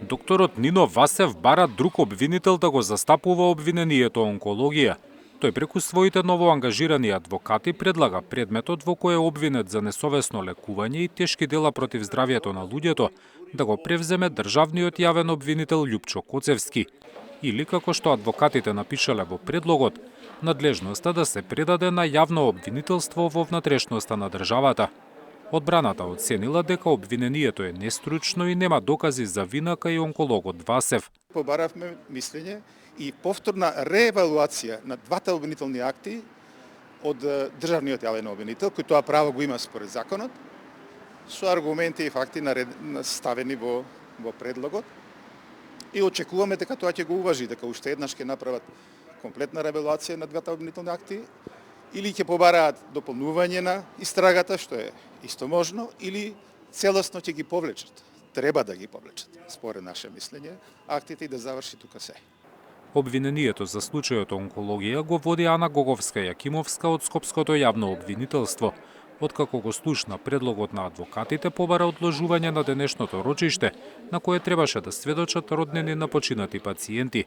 Докторот Нино Васев бара друг обвинител да го застапува обвинението онкологија. Тој преку своите новоангажирани адвокати предлага предметот во кој е обвинет за несовесно лекување и тешки дела против здравјето на луѓето да го превземе државниот јавен обвинител Љупчо Коцевски. Или, како што адвокатите напишале во предлогот, надлежноста да се предаде на јавно обвинителство во внатрешноста на државата. Одбраната оценила дека обвинението е нестручно и нема докази за вина кај онкологот Васев. Побаравме мислење и повторна реевалуација на двата обвинителни акти од државниот јавен обвинител, кој тоа право го има според законот, со аргументи и факти ставени во предлогот. И очекуваме дека тоа ќе го уважи, дека уште еднаш ќе направат комплетна реевалуација на двата обвинителни акти, или ќе побараат дополнување на истрагата, што е исто можно, или целосно ќе ги повлечат. Треба да ги повлечат, според наше мислење, актите и да заврши тука се. Обвинението за случајот онкологија го води Ана Гоговска-Јакимовска од Скопското јавно обвинителство. Откако го слушна предлогот на адвокатите, побара одложување на денешното рочиште, на кое требаше да сведочат роднини на починати пациенти.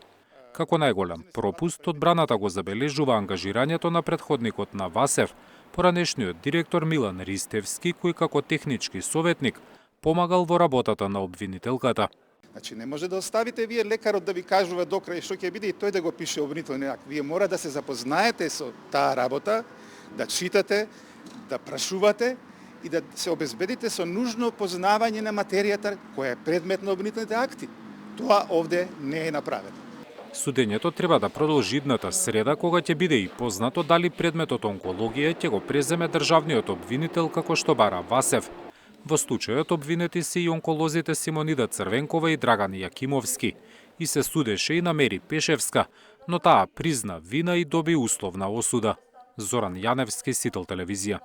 Како најголем пропуст, одбраната го забележува ангажирањето на претходникот на Васев, поранешниот директор Милан Ристевски, кој како технички советник помагал во работата на обвинителката. Значи не може да оставите вие лекарот да ви кажува докрај што ќе биде и тој да го пише обвинителниот акт. Вие мора да се запознаете со таа работа, да читате, да прашувате и да се обезбедите со нужно познавање на материјата која е предмет на обвинителните акти. Тоа овде не е направено. Судењето треба да продолжи идната среда, кога ќе биде и познато дали предметот онкологија ќе го преземе државниот обвинител како што бара Васев. Во случајот обвинети се и онколозите Симонида Црвенкова и Драган Јакимовски. И се судеше и на Мери Пешевска, но таа призна вина и доби условна осуда. Зоран Јаневски, Сител телевизија.